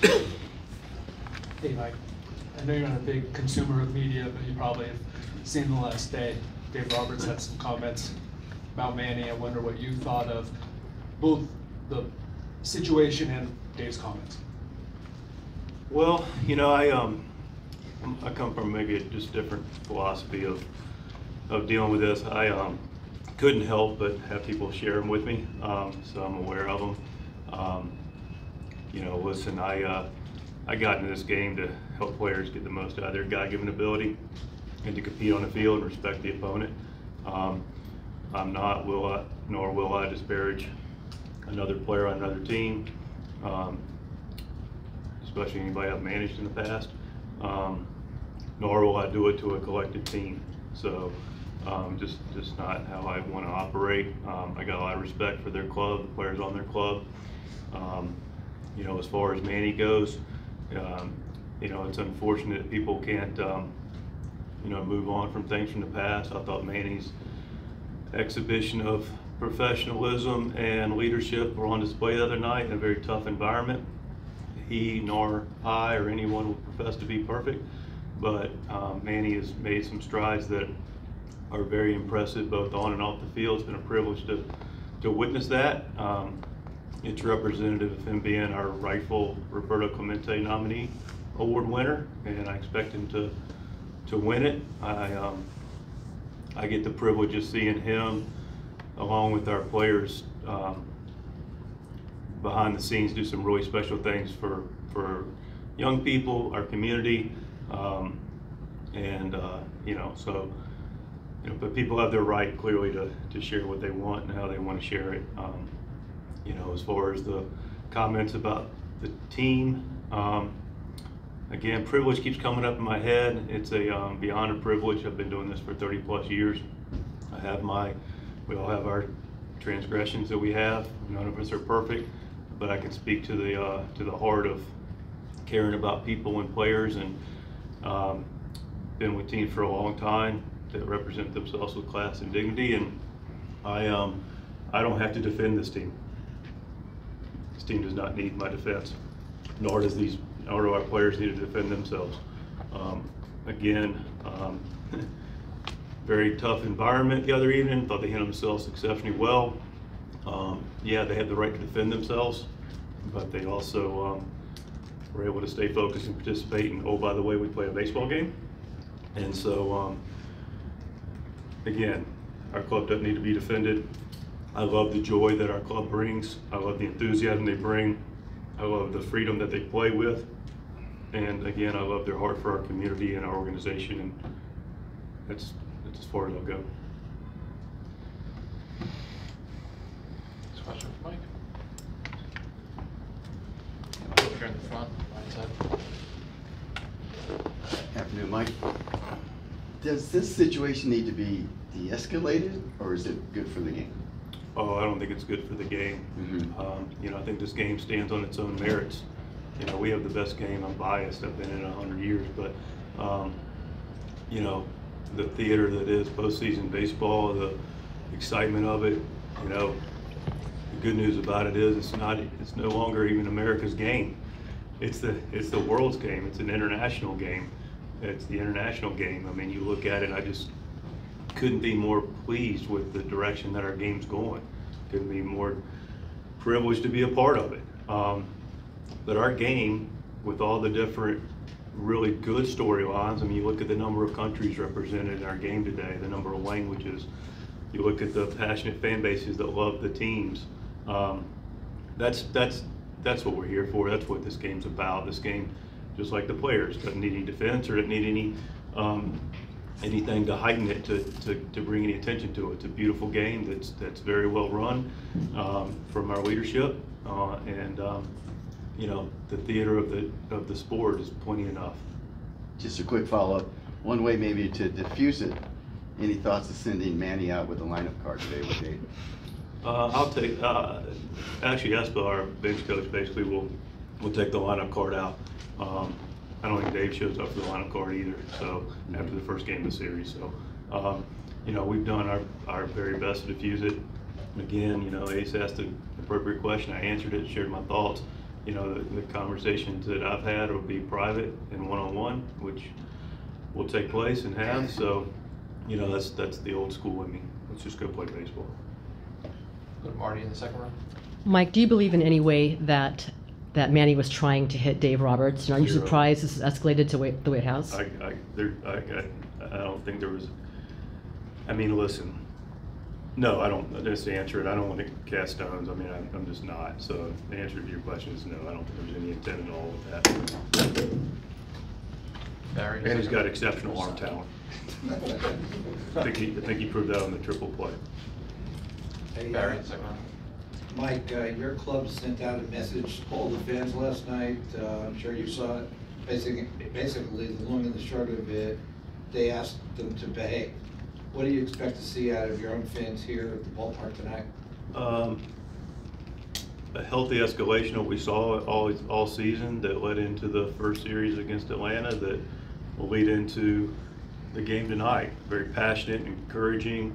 Hey Mike, I know you're not a big consumer of media, but you probably have seen the last day. Dave Roberts had some comments about Manny. I wonder what you thought of both the situation and Dave's comments. Well, you know, I come from maybe a just different philosophy of dealing with this. I couldn't help but have people share them with me, so I'm aware of them. You know, listen, I got into this game to help players get the most out of their God-given ability and to compete on the field and respect the opponent. I'm not, nor will I disparage another player on another team, especially anybody I've managed in the past, nor will I do it to a collective team. So just not how I want to operate. I got a lot of respect for their club, the players on their club. You know, as far as Manny goes, you know, it's unfortunate that people can't, you know, move on from things from the past. I thought Manny's exhibition of professionalism and leadership were on display the other night in a very tough environment. He nor I or anyone would profess to be perfect, but Manny has made some strides that are very impressive both on and off the field. It's been a privilege to witness that. It's representative of him being our rightful Roberto Clemente nominee award winner, and I expect him to win it. I get the privilege of seeing him along with our players behind the scenes do some really special things for young people, our community, and you know, so you know, but people have their right clearly to share what they want and how they want to share it. You know, as far as the comments about the team, again, privilege keeps coming up in my head. It's a beyond a privilege. I've been doing this for 30 plus years. We all have our transgressions that we have. None of us are perfect, but I can speak to the heart of caring about people and players, and been with teams for a long time that represent themselves with class and dignity. And I don't have to defend this team. This team does not need my defense, nor do our players need to defend themselves. Again, very tough environment the other evening. Thought they handled themselves exceptionally well. Yeah, they had the right to defend themselves, but they also were able to stay focused and participate. And oh, by the way, we play a baseball game. And so, again, our club doesn't need to be defended. I love the joy that our club brings. I love the enthusiasm they bring. I love the freedom that they play with. And again, I love their heart for our community and our organization, and that's as far as I'll go. Next question for Mike. Over here in the front, right side. Afternoon, Mike. Does this situation need to be de-escalated, or is it good for the game? Oh, I don't think it's good for the game. Mm-hmm. You know, I think this game stands on its own merits. You know, we have the best game. I'm biased. I've been in it 100 years, but you know, the theater that is postseason baseball, the excitement of it. You know, the good news about it is it's no longer even America's game. It's the world's game. It's an international game. It's the international game. I mean, you look at it, I just couldn't be more pleased with the direction that our game's going. Couldn't be more privileged to be a part of it. But our game, with all the different really good storylines, I mean, you look at the number of countries represented in our game today, the number of languages, you look at the passionate fan bases that love the teams. That's what we're here for. That's what this game's about. This game, just like the players, doesn't need any defense or doesn't need any anything to heighten it, to bring any attention to it. It's a beautiful game that's very well run from our leadership, and you know, the theater of the sport is plenty enough. Just a quick follow-up. One way maybe to diffuse it. Any thoughts of sending Manny out with a lineup card today with Dave? I'll take. Actually, Espa, our bench coach, basically will take the lineup card out. I don't think Dave shows up for the lineup card either. So after the first game of the series, so you know, we've done our very best to diffuse it. Again, you know, Ace asked the appropriate question. I answered it, shared my thoughts. you know, the conversations that I've had will be private and one-on-one, which will take place and have. So, you know, that's the old school in me. Let's just go play baseball. Go to Marty in the second round. Mike, do you believe in any way that Manny was trying to hit Dave Roberts? And are you Zero. surprised this has escalated to the way it has? I don't think there was. I mean, listen. No, I don't. Just to answer it, I don't want to cast stones. I mean, I'm just not. So the answer to your question is no. I don't think there's any intent at all with that. Barry. And he's got exceptional arm talent. I think he proved that on the triple play. Hey, Barry in the second round. Mike, your club sent out a message to all the fans last night. I'm sure you saw it. Basically, the long and the short of it, they asked them to behave. What do you expect to see out of your own fans here at the ballpark tonight? A healthy escalation of what we saw all season that led into the first series against Atlanta that will lead into the game tonight. Very passionate, encouraging,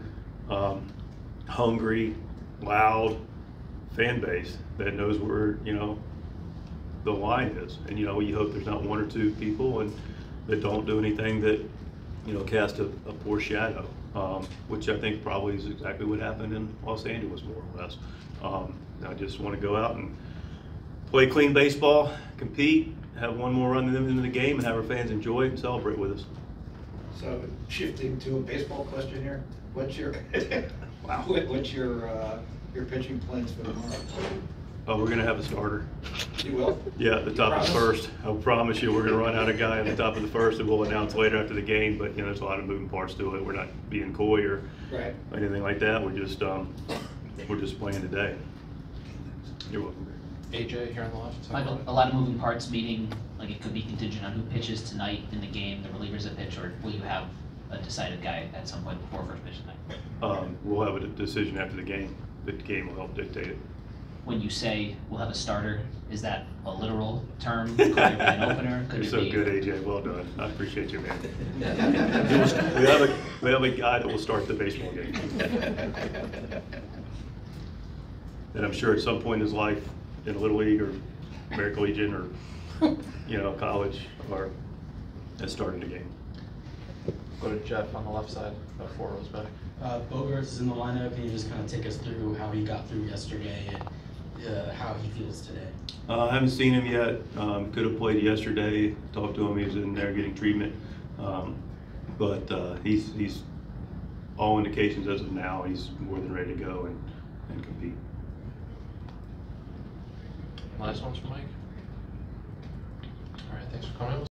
hungry, loud fan base that knows where, you know, the line is. And, you know, you hope there's not one or two people and that don't do anything that, you know, cast a poor shadow, which I think probably is exactly what happened in Los Angeles, more or less. I just want to go out and play clean baseball, compete, have one more run into the game, and have our fans enjoy it and celebrate with us. So shifting to a baseball question here, what's your Wow. what's your pitching plans for tomorrow? Oh, we're going to have a starter. You will? Yeah, at the top of the first. I promise you, we're going to run out a guy at the top of the first, and we'll announce later after the game. But you know, there's a lot of moving parts to it. We're not being coy or Right. anything like that. We're just playing today. You're welcome. AJ here on the left. second Michael, row. a lot of moving parts, meaning like it could be contingent on who pitches tonight in the game, the relievers that pitch, or will you have a decided guy at some point before first pitch tonight? We'll have a decision after the game. The game will help dictate it. When you say we'll have a starter, is that a literal term? Could it be an opener? Could You're it so be... good, AJ. Well done. I appreciate you, man. we have a guy that will start the baseball game. And I'm sure at some point in his life, in a Little League or American Legion or, you know, college, or has started a game. Go to Jeff on the left side. About 4 rows back. Bogarts is in the lineup. Can you just kind of take us through how he got through yesterday and how he feels today? I haven't seen him yet. Could have played yesterday. Talked to him. He was in there getting treatment. But he's all indications as of now, he's more than ready to go and compete. Last one's for Mike. All right, thanks for coming.